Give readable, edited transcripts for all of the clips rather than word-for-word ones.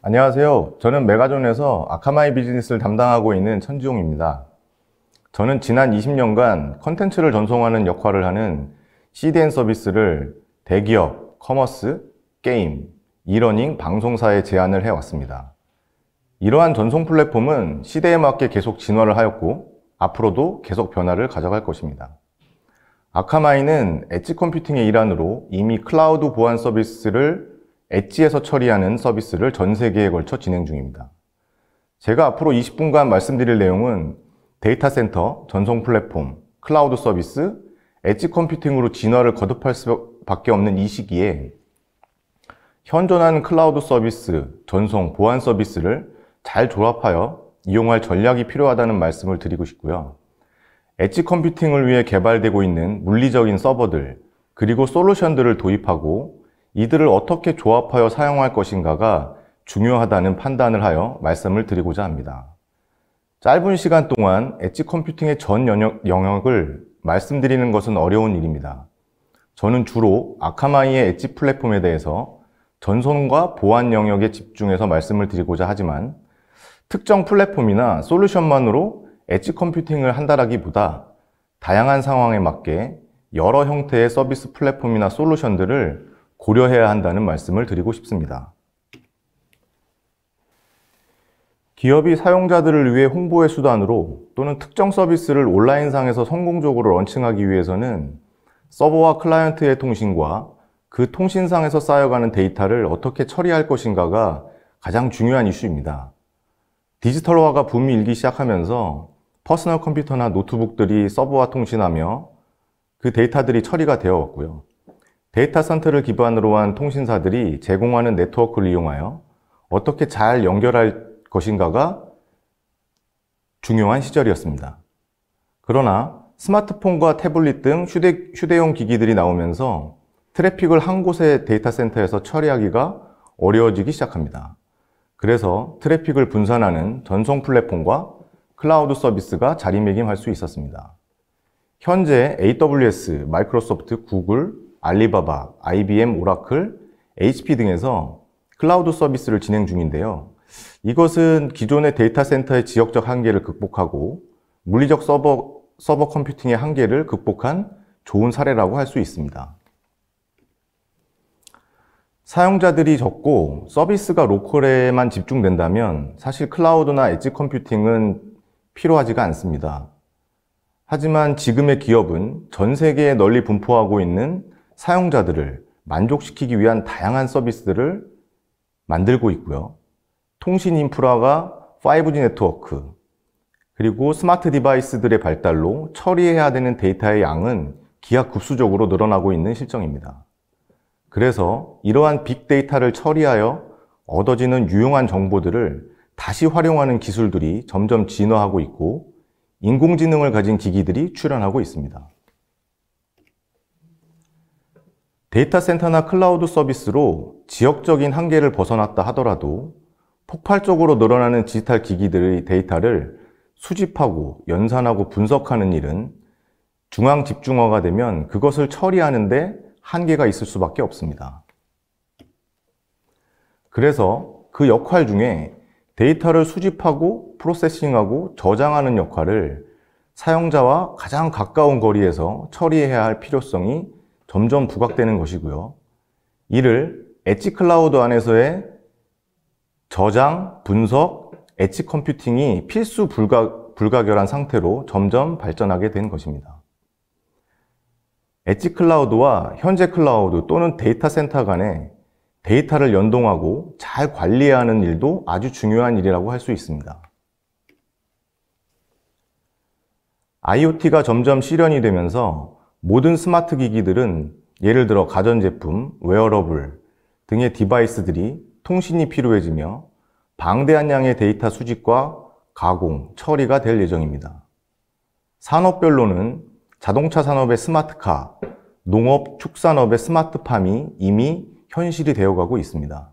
안녕하세요. 저는 메가존에서 아카마이 비즈니스를 담당하고 있는 천지용입니다. 저는 지난 20년간 컨텐츠를 전송하는 역할을 하는 CDN 서비스를 대기업, 커머스, 게임, 이러닝, 방송사에 제안을 해왔습니다. 이러한 전송 플랫폼은 시대에 맞게 계속 진화를 하였고 앞으로도 계속 변화를 가져갈 것입니다. 아카마이는 엣지 컴퓨팅의 일환으로 이미 클라우드 보안 서비스를 엣지에서 처리하는 서비스를 전 세계에 걸쳐 진행 중입니다. 제가 앞으로 20분간 말씀드릴 내용은 데이터 센터, 전송 플랫폼, 클라우드 서비스, 엣지 컴퓨팅으로 진화를 거듭할 수밖에 없는 이 시기에 현존하는 클라우드 서비스, 전송, 보안 서비스를 잘 조합하여 이용할 전략이 필요하다는 말씀을 드리고 싶고요. 엣지 컴퓨팅을 위해 개발되고 있는 물리적인 서버들, 그리고 솔루션들을 도입하고 이들을 어떻게 조합하여 사용할 것인가가 중요하다는 판단을 하여 말씀을 드리고자 합니다. 짧은 시간 동안 엣지 컴퓨팅의 전 영역을 말씀드리는 것은 어려운 일입니다. 저는 주로 아카마이의 엣지 플랫폼에 대해서 전송과 보안 영역에 집중해서 말씀을 드리고자 하지만 특정 플랫폼이나 솔루션만으로 엣지 컴퓨팅을 한다라기보다 다양한 상황에 맞게 여러 형태의 서비스 플랫폼이나 솔루션들을 고려해야 한다는 말씀을 드리고 싶습니다. 기업이 사용자들을 위해 홍보의 수단으로 또는 특정 서비스를 온라인상에서 성공적으로 런칭하기 위해서는 서버와 클라이언트의 통신과 그 통신상에서 쌓여가는 데이터를 어떻게 처리할 것인가가 가장 중요한 이슈입니다. 디지털화가 붐이 일기 시작하면서 퍼스널 컴퓨터나 노트북들이 서버와 통신하며 그 데이터들이 처리가 되어 왔고요. 데이터 센터를 기반으로 한 통신사들이 제공하는 네트워크를 이용하여 어떻게 잘 연결할 것인가가 중요한 시절이었습니다. 그러나 스마트폰과 태블릿 등 휴대용 기기들이 나오면서 트래픽을 한 곳의 데이터 센터에서 처리하기가 어려워지기 시작합니다. 그래서 트래픽을 분산하는 전송 플랫폼과 클라우드 서비스가 자리매김할 수 있었습니다. 현재 AWS, 마이크로소프트, 구글, 알리바바, IBM, 오라클, HP 등에서 클라우드 서비스를 진행 중인데요. 이것은 기존의 데이터 센터의 지역적 한계를 극복하고 물리적 서버 컴퓨팅의 한계를 극복한 좋은 사례라고 할 수 있습니다. 사용자들이 적고 서비스가 로컬에만 집중된다면 사실 클라우드나 엣지 컴퓨팅은 필요하지가 않습니다. 하지만 지금의 기업은 전 세계에 널리 분포하고 있는 사용자들을 만족시키기 위한 다양한 서비스들을 만들고 있고요. 통신 인프라가 5G 네트워크, 그리고 스마트 디바이스들의 발달로 처리해야 되는 데이터의 양은 기하급수적으로 늘어나고 있는 실정입니다. 그래서 이러한 빅데이터를 처리하여 얻어지는 유용한 정보들을 다시 활용하는 기술들이 점점 진화하고 있고 인공지능을 가진 기기들이 출현하고 있습니다. 데이터 센터나 클라우드 서비스로 지역적인 한계를 벗어났다 하더라도 폭발적으로 늘어나는 디지털 기기들의 데이터를 수집하고 연산하고 분석하는 일은 중앙 집중화가 되면 그것을 처리하는 데 한계가 있을 수밖에 없습니다. 그래서 그 역할 중에 데이터를 수집하고 프로세싱하고 저장하는 역할을 사용자와 가장 가까운 거리에서 처리해야 할 필요성이 점점 부각되는 것이고요. 이를 엣지 클라우드 안에서의 저장, 분석, 엣지 컴퓨팅이 필수 불가결한 상태로 점점 발전하게 된 것입니다. 엣지 클라우드와 현재 클라우드 또는 데이터 센터 간에 데이터를 연동하고 잘 관리해야 하는 일도 아주 중요한 일이라고 할 수 있습니다. IoT가 점점 실현이 되면서 모든 스마트 기기들은 예를 들어 가전제품, 웨어러블 등의 디바이스들이 통신이 필요해지며 방대한 양의 데이터 수집과 가공, 처리가 될 예정입니다. 산업별로는 자동차 산업의 스마트카, 농업, 축산업의 스마트팜이 이미 현실이 되어가고 있습니다.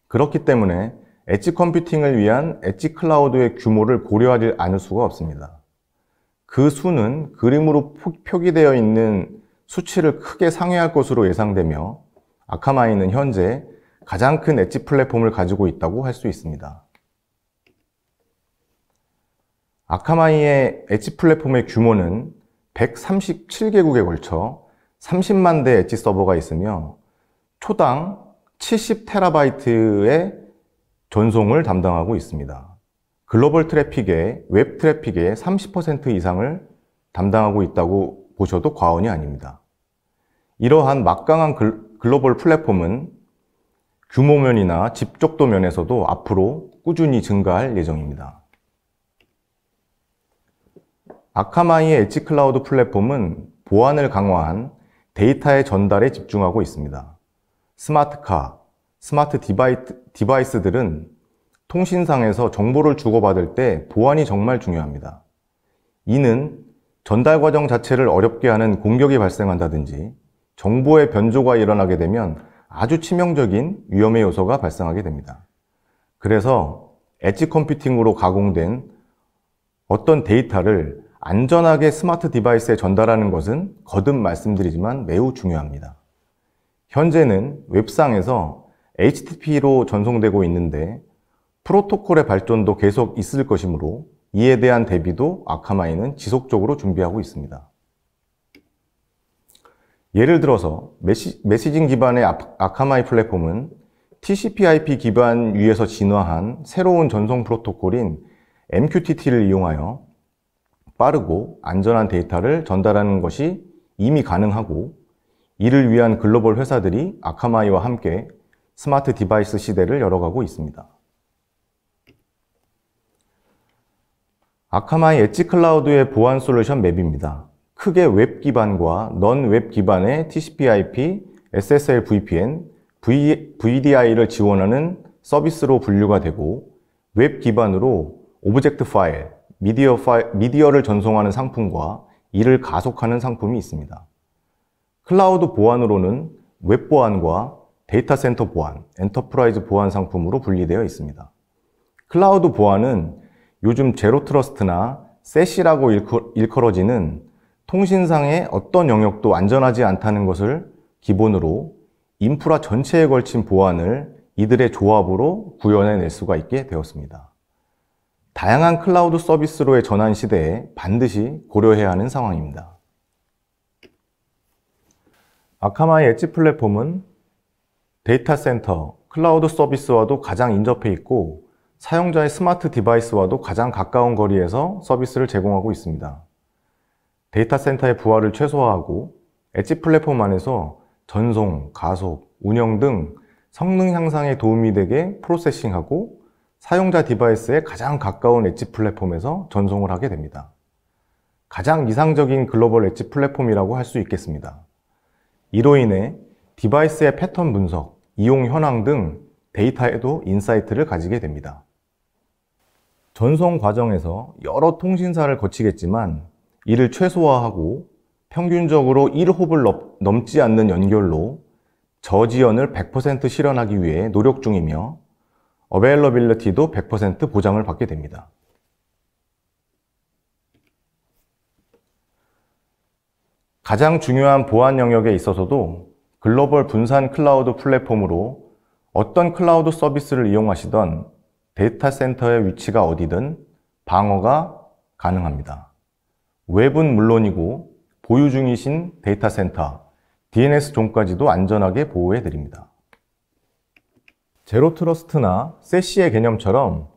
그렇기 때문에 엣지 컴퓨팅을 위한 엣지 클라우드의 규모를 고려하지 않을 수가 없습니다. 그 수는 그림으로 표기되어 있는 수치를 크게 상회할 것으로 예상되며 아카마이는 현재 가장 큰 엣지 플랫폼을 가지고 있다고 할 수 있습니다. 아카마이의 엣지 플랫폼의 규모는 137개국에 걸쳐 30만 대 엣지 서버가 있으며 초당 70TB의 전송을 담당하고 있습니다. 글로벌 트래픽의 웹 트래픽의 30% 이상을 담당하고 있다고 보셔도 과언이 아닙니다. 이러한 막강한 글로벌 플랫폼은 규모면이나 집적도 면에서도 앞으로 꾸준히 증가할 예정입니다. 아카마이의 엣지 클라우드 플랫폼은 보안을 강화한 데이터의 전달에 집중하고 있습니다. 스마트카, 스마트 디바이스들은 통신상에서 정보를 주고받을 때 보안이 정말 중요합니다. 이는 전달 과정 자체를 어렵게 하는 공격이 발생한다든지 정보의 변조가 일어나게 되면 아주 치명적인 위험의 요소가 발생하게 됩니다. 그래서 엣지 컴퓨팅으로 가공된 어떤 데이터를 안전하게 스마트 디바이스에 전달하는 것은 거듭 말씀드리지만 매우 중요합니다. 현재는 웹상에서 HTTP로 전송되고 있는데 프로토콜의 발전도 계속 있을 것이므로 이에 대한 대비도 아카마이는 지속적으로 준비하고 있습니다. 예를 들어서 메시징 기반의 아카마이 플랫폼은 TCP/IP 기반 위에서 진화한 새로운 전송 프로토콜인 MQTT를 이용하여 빠르고 안전한 데이터를 전달하는 것이 이미 가능하고, 이를 위한 글로벌 회사들이 아카마이와 함께 스마트 디바이스 시대를 열어가고 있습니다. 아카마이 엣지 클라우드의 보안 솔루션 맵입니다. 크게 웹 기반과 넌 웹 기반의 TCP/IP, SSL VPN, VDI를 지원하는 서비스로 분류가 되고, 웹 기반으로 오브젝트 파일, 미디어를 전송하는 상품과 이를 가속하는 상품이 있습니다. 클라우드 보안으로는 웹 보안과 데이터 센터 보안, 엔터프라이즈 보안 상품으로 분리되어 있습니다. 클라우드 보안은 요즘 제로 트러스트나 세시라고 일컬어지는 통신상의 어떤 영역도 안전하지 않다는 것을 기본으로 인프라 전체에 걸친 보안을 이들의 조합으로 구현해낼 수가 있게 되었습니다. 다양한 클라우드 서비스로의 전환 시대에 반드시 고려해야 하는 상황입니다. 아카마이 엣지 플랫폼은 데이터 센터, 클라우드 서비스와도 가장 인접해 있고 사용자의 스마트 디바이스와도 가장 가까운 거리에서 서비스를 제공하고 있습니다. 데이터 센터의 부하를 최소화하고 엣지 플랫폼 안에서 전송, 가속, 운영 등 성능 향상에 도움이 되게 프로세싱하고 사용자 디바이스에 가장 가까운 엣지 플랫폼에서 전송을 하게 됩니다. 가장 이상적인 글로벌 엣지 플랫폼이라고 할 수 있겠습니다. 이로 인해 디바이스의 패턴 분석, 이용 현황 등 데이터에도 인사이트를 가지게 됩니다. 전송 과정에서 여러 통신사를 거치겠지만 이를 최소화하고 평균적으로 1홉을 넘지 않는 연결로 저지연을 100% 실현하기 위해 노력 중이며 어베일러빌리티도 100% 보장을 받게 됩니다. 가장 중요한 보안 영역에 있어서도 글로벌 분산 클라우드 플랫폼으로 어떤 클라우드 서비스를 이용하시던 데이터 센터의 위치가 어디든 방어가 가능합니다. 웹은 물론이고 보유 중이신 데이터 센터, DNS 존까지도 안전하게 보호해 드립니다. 제로 트러스트나 세시의 개념처럼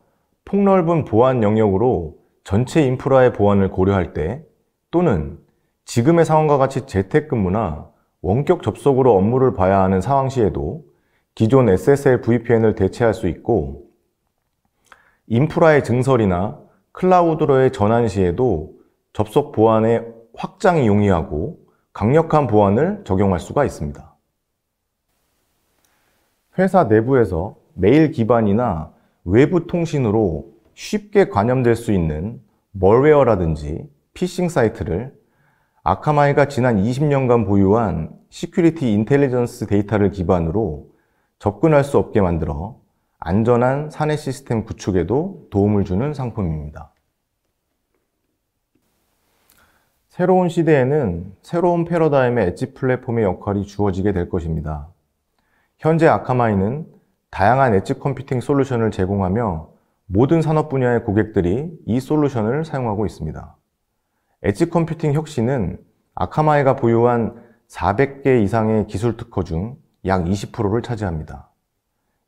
폭넓은 보안 영역으로 전체 인프라의 보안을 고려할 때, 또는 지금의 상황과 같이 재택근무나 원격 접속으로 업무를 봐야 하는 상황 시에도 기존 SSL VPN을 대체할 수 있고, 인프라의 증설이나 클라우드로의 전환 시에도 접속 보안의 확장이 용이하고 강력한 보안을 적용할 수가 있습니다. 회사 내부에서 메일 기반이나 외부 통신으로 쉽게 감염될 수 있는 멀웨어라든지 피싱 사이트를 아카마이가 지난 20년간 보유한 시큐리티 인텔리전스 데이터를 기반으로 접근할 수 없게 만들어 안전한 사내 시스템 구축에도 도움을 주는 상품입니다. 새로운 시대에는 새로운 패러다임의 엣지 플랫폼의 역할이 주어지게 될 것입니다. 현재 아카마이는 다양한 엣지 컴퓨팅 솔루션을 제공하며 모든 산업 분야의 고객들이 이 솔루션을 사용하고 있습니다. 엣지 컴퓨팅 혁신은 아카마이가 보유한 400개 이상의 기술 특허 중 약 20%를 차지합니다.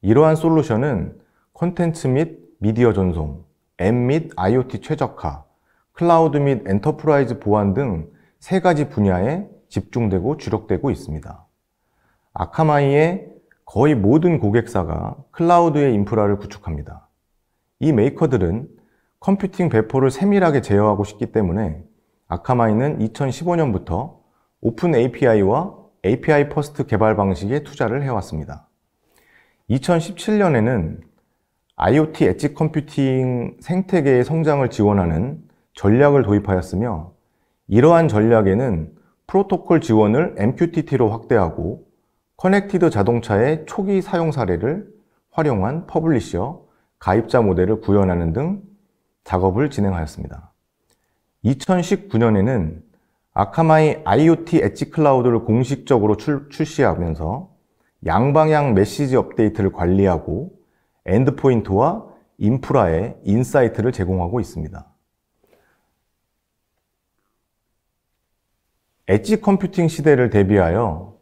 이러한 솔루션은 콘텐츠 및 미디어 전송, 앱 및 IoT 최적화, 클라우드 및 엔터프라이즈 보안 등 3가지 분야에 집중되고 주력되고 있습니다. 아카마이의 거의 모든 고객사가 클라우드의 인프라를 구축합니다. 이 메이커들은 컴퓨팅 배포를 세밀하게 제어하고 싶기 때문에 아카마이는 2015년부터 오픈 API와 API 퍼스트 개발 방식에 투자를 해왔습니다. 2017년에는 IoT 엣지 컴퓨팅 생태계의 성장을 지원하는 전략을 도입하였으며 이러한 전략에는 프로토콜 지원을 MQTT로 확대하고 커넥티드 자동차의 초기 사용 사례를 활용한 퍼블리셔, 가입자 모델을 구현하는 등 작업을 진행하였습니다. 2019년에는 아카마이 IoT 엣지 클라우드를 공식적으로 출시하면서 양방향 메시지 업데이트를 관리하고 엔드포인트와 인프라에 인사이트를 제공하고 있습니다. 엣지 컴퓨팅 시대를 대비하여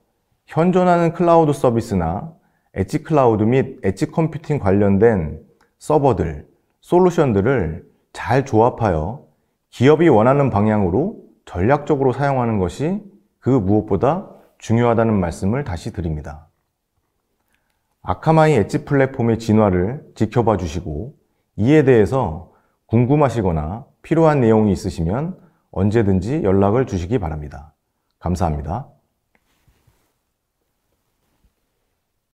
현존하는 클라우드 서비스나 엣지 클라우드 및 엣지 컴퓨팅 관련된 서버들, 솔루션들을 잘 조합하여 기업이 원하는 방향으로 전략적으로 사용하는 것이 그 무엇보다 중요하다는 말씀을 다시 드립니다. 아카마이 엣지 플랫폼의 진화를 지켜봐 주시고 이에 대해서 궁금하시거나 필요한 내용이 있으시면 언제든지 연락을 주시기 바랍니다. 감사합니다.